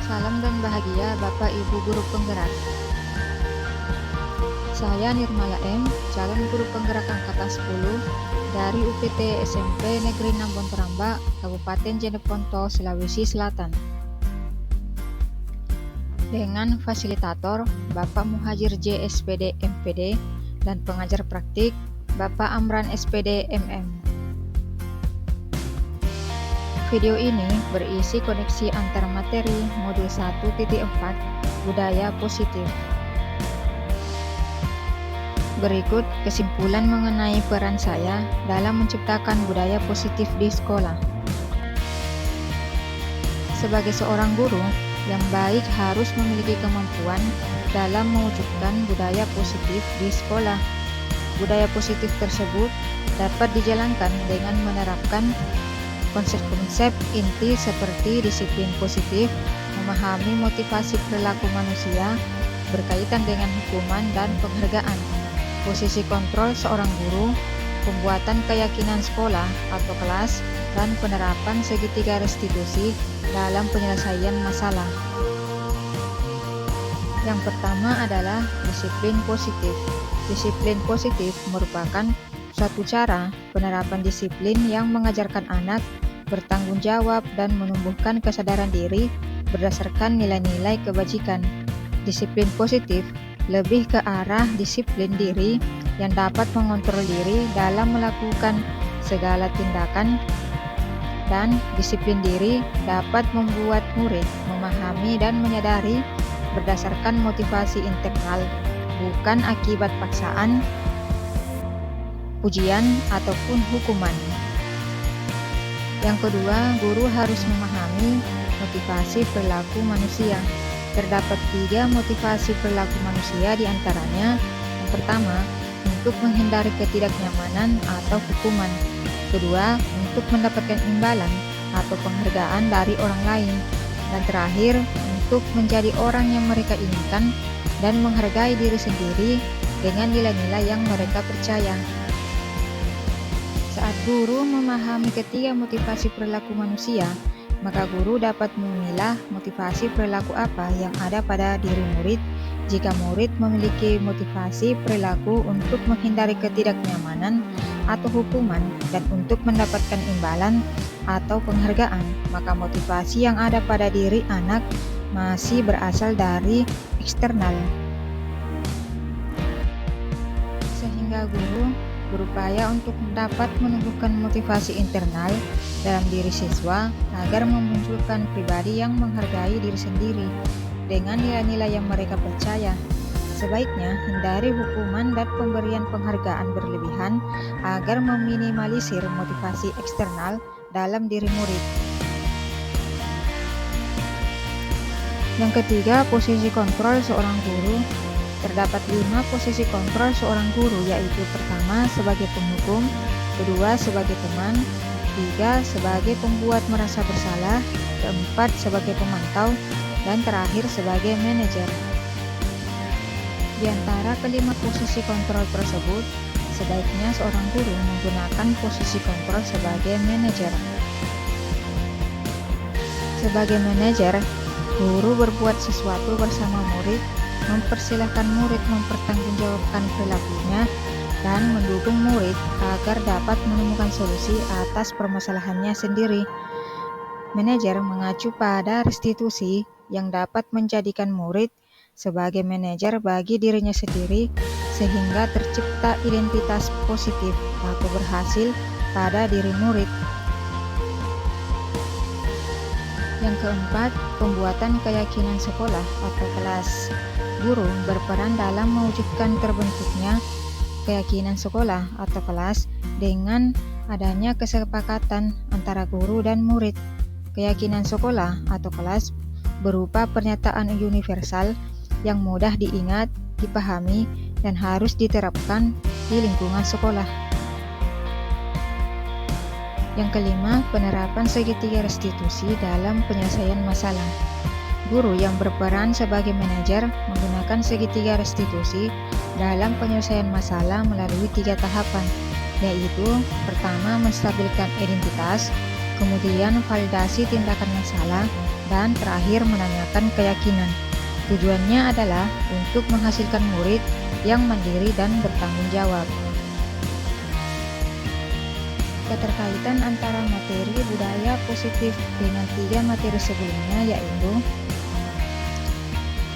Salam dan bahagia Bapak Ibu Guru Penggerak. Saya Nirmala M, calon guru penggerak angkatan 10 dari UPT SMP Negeri 6 Bontoramba, Kabupaten Jeneponto, Sulawesi Selatan. Dengan fasilitator Bapak Muhajir J SPD MPD dan pengajar praktik Bapak Amran SPD MM. Video ini berisi koneksi antar materi modul 1.4 Budaya Positif. Berikut kesimpulan mengenai peran saya dalam menciptakan budaya positif di sekolah. Sebagai seorang guru yang baik harus memiliki kemampuan dalam mewujudkan budaya positif di sekolah. Budaya positif tersebut dapat dijalankan dengan menerapkan konsep-konsep inti seperti disiplin positif, memahami motivasi perilaku manusia, berkaitan dengan hukuman dan penghargaan, posisi kontrol seorang guru, pembuatan keyakinan sekolah atau kelas, dan penerapan segitiga restitusi dalam penyelesaian masalah. Yang pertama adalah disiplin positif. Disiplin positif merupakan suatu cara penerapan disiplin yang mengajarkan anak bertanggung jawab dan menumbuhkan kesadaran diri berdasarkan nilai-nilai kebajikan. Disiplin positif lebih ke arah disiplin diri yang dapat mengontrol diri dalam melakukan segala tindakan, dan disiplin diri dapat membuat murid memahami dan menyadari berdasarkan motivasi internal, bukan akibat paksaan, pujian, ataupun hukuman. Yang kedua, guru harus memahami motivasi perilaku manusia. Terdapat 3 motivasi perilaku manusia, diantaranya yang pertama, untuk menghindari ketidaknyamanan atau hukuman. Kedua, untuk mendapatkan imbalan atau penghargaan dari orang lain. Dan terakhir, untuk menjadi orang yang mereka inginkan dan menghargai diri sendiri dengan nilai-nilai yang mereka percaya. Saat guru memahami ketiga motivasi perilaku manusia, maka guru dapat memilah motivasi perilaku apa yang ada pada diri murid. Jika murid memiliki motivasi perilaku untuk menghindari ketidaknyamanan atau hukuman dan untuk mendapatkan imbalan atau penghargaan, maka motivasi yang ada pada diri anak masih berasal dari eksternal. Sehingga guru berupaya untuk dapat menumbuhkan motivasi internal dalam diri siswa agar memunculkan pribadi yang menghargai diri sendiri dengan nilai-nilai yang mereka percaya. Sebaiknya hindari hukuman dan pemberian penghargaan berlebihan agar meminimalisir motivasi eksternal dalam diri murid. Yang ketiga, posisi kontrol seorang guru. Terdapat 5 posisi kontrol seorang guru, yaitu pertama sebagai penghukum, kedua sebagai teman, ketiga sebagai pembuat merasa bersalah, keempat sebagai pemantau, dan terakhir sebagai manajer. Di antara kelima posisi kontrol tersebut, sebaiknya seorang guru menggunakan posisi kontrol sebagai manajer. Sebagai manajer, guru berbuat sesuatu bersama murid, mempersilahkan murid mempertanggungjawabkan perilakunya, dan mendukung murid agar dapat menemukan solusi atas permasalahannya sendiri. Manajer mengacu pada restitusi yang dapat menjadikan murid sebagai manajer bagi dirinya sendiri, sehingga tercipta identitas positif atau berhasil pada diri murid. Yang keempat, pembuatan keyakinan sekolah atau kelas. Guru berperan dalam mewujudkan terbentuknya keyakinan sekolah atau kelas dengan adanya kesepakatan antara guru dan murid. Keyakinan sekolah atau kelas berupa pernyataan universal yang mudah diingat, dipahami, dan harus diterapkan di lingkungan sekolah. Yang kelima, penerapan segitiga restitusi dalam penyelesaian masalah. Guru yang berperan sebagai manajer menggunakan segitiga restitusi dalam penyelesaian masalah melalui 3 tahapan, yaitu pertama, menstabilkan identitas, kemudian validasi tindakan yang salah, dan terakhir menanyakan keyakinan. Tujuannya adalah untuk menghasilkan murid yang mandiri dan bertanggung jawab. Keterkaitan antara materi budaya positif dengan 3 materi sebelumnya yaitu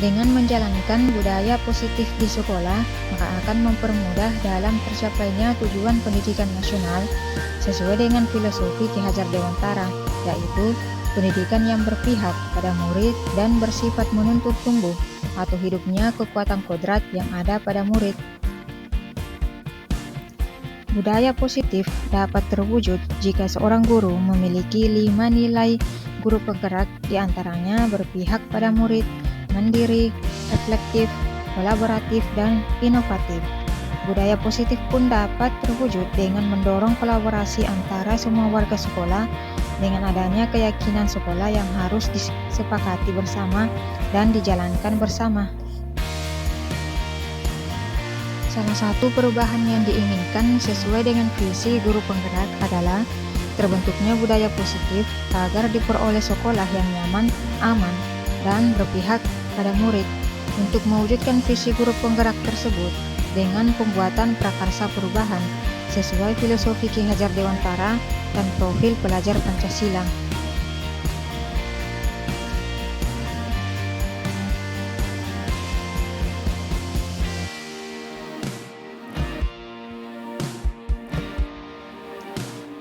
dengan menjalankan budaya positif di sekolah, maka akan mempermudah dalam tercapainya tujuan pendidikan nasional sesuai dengan filosofi Ki Hajar Dewantara, yaitu pendidikan yang berpihak pada murid dan bersifat menuntut tumbuh atau hidupnya kekuatan kodrat yang ada pada murid. Budaya positif dapat terwujud jika seorang guru memiliki 5 nilai guru penggerak, diantaranya berpihak pada murid, mandiri, reflektif, kolaboratif, dan inovatif. Budaya positif pun dapat terwujud dengan mendorong kolaborasi antara semua warga sekolah dengan adanya keyakinan sekolah yang harus disepakati bersama dan dijalankan bersama. Salah satu perubahan yang diinginkan sesuai dengan visi guru penggerak adalah terbentuknya budaya positif agar diperoleh sekolah yang nyaman, aman, dan berpihak pada murid. Untuk mewujudkan visi guru penggerak tersebut dengan pembuatan prakarsa perubahan sesuai filosofi Ki Hajar Dewantara dan profil pelajar Pancasila.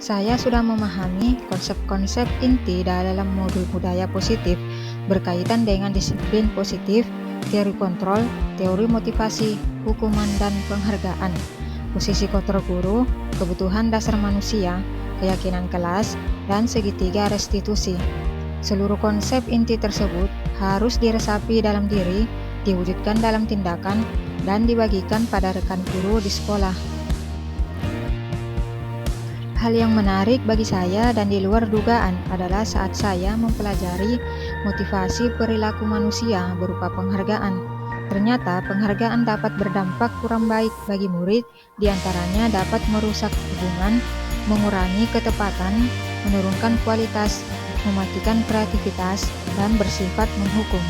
Saya sudah memahami konsep-konsep inti dalam modul budaya positif berkaitan dengan disiplin positif, teori kontrol, teori motivasi, hukuman, dan penghargaan, posisi kontrol guru, kebutuhan dasar manusia, keyakinan kelas, dan segitiga restitusi. Seluruh konsep inti tersebut harus diresapi dalam diri, diwujudkan dalam tindakan, dan dibagikan pada rekan guru di sekolah. Hal yang menarik bagi saya dan di luar dugaan adalah saat saya mempelajari motivasi perilaku manusia berupa penghargaan. Ternyata penghargaan dapat berdampak kurang baik bagi murid, diantaranya dapat merusak hubungan, mengurangi ketepatan, menurunkan kualitas, mematikan kreativitas, dan bersifat menghukum.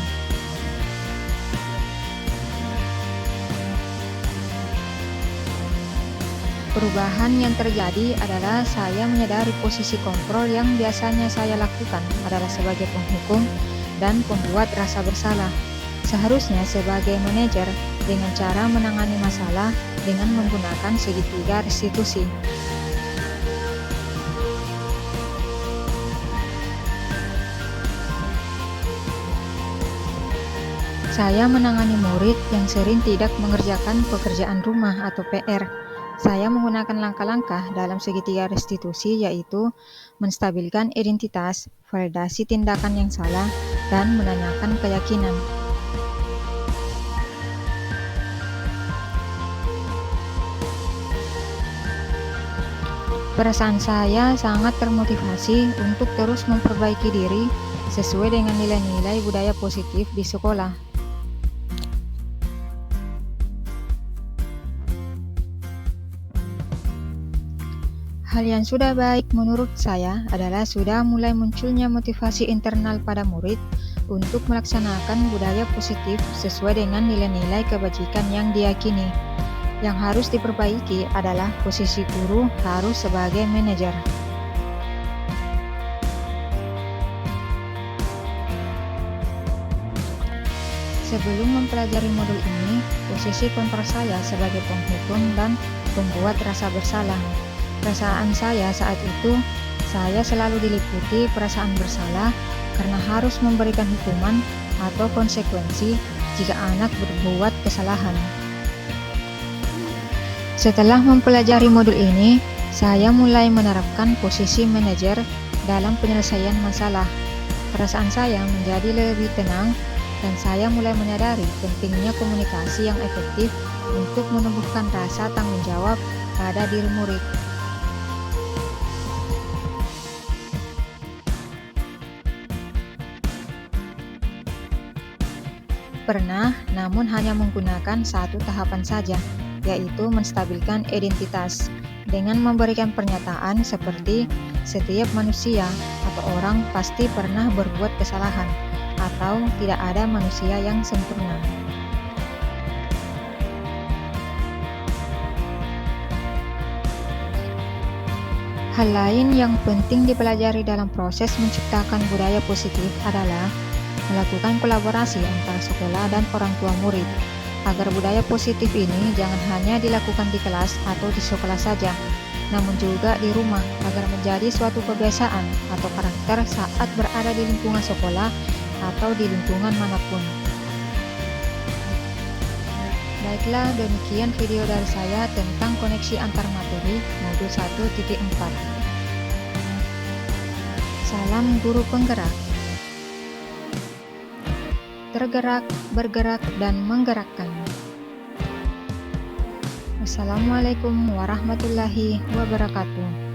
Perubahan yang terjadi adalah saya menyadari posisi kontrol yang biasanya saya lakukan adalah sebagai penghukum dan pembuat rasa bersalah. Seharusnya sebagai manajer dengan cara menangani masalah dengan menggunakan segitiga restitusi. Saya menangani murid yang sering tidak mengerjakan pekerjaan rumah atau PR. Saya menggunakan langkah-langkah dalam segitiga restitusi, yaitu menstabilkan identitas, validasi tindakan yang salah, dan menanyakan keyakinan. Perasaan saya sangat termotivasi untuk terus memperbaiki diri sesuai dengan nilai-nilai budaya positif di sekolah. Hal yang sudah baik menurut saya adalah sudah mulai munculnya motivasi internal pada murid untuk melaksanakan budaya positif sesuai dengan nilai-nilai kebajikan yang diyakini. Yang harus diperbaiki adalah posisi guru harus sebagai manajer. Sebelum mempelajari modul ini, posisi kontrol saya sebagai penghukum dan pembuat rasa bersalah. Perasaan saya saat itu, saya selalu diliputi perasaan bersalah karena harus memberikan hukuman atau konsekuensi jika anak berbuat kesalahan. Setelah mempelajari modul ini, saya mulai menerapkan posisi manajer dalam penyelesaian masalah. Perasaan saya menjadi lebih tenang dan saya mulai menyadari pentingnya komunikasi yang efektif untuk menumbuhkan rasa tanggung jawab pada diri murid. Pernah, namun hanya menggunakan satu tahapan saja, yaitu menstabilkan identitas. dengan memberikan pernyataan seperti setiap manusia atau orang pasti pernah berbuat kesalahan atau tidak ada manusia yang sempurna. Hal lain yang penting dipelajari dalam proses menciptakan budaya positif adalah melakukan kolaborasi antara sekolah dan orang tua murid, agar budaya positif ini jangan hanya dilakukan di kelas atau di sekolah saja, namun juga di rumah agar menjadi suatu kebiasaan atau karakter saat berada di lingkungan sekolah atau di lingkungan manapun. Baiklah, demikian video dari saya tentang koneksi antar materi modul 1.4. Salam guru penggerak. Tergerak, bergerak, dan menggerakkan. Wassalamualaikum warahmatullahi wabarakatuh.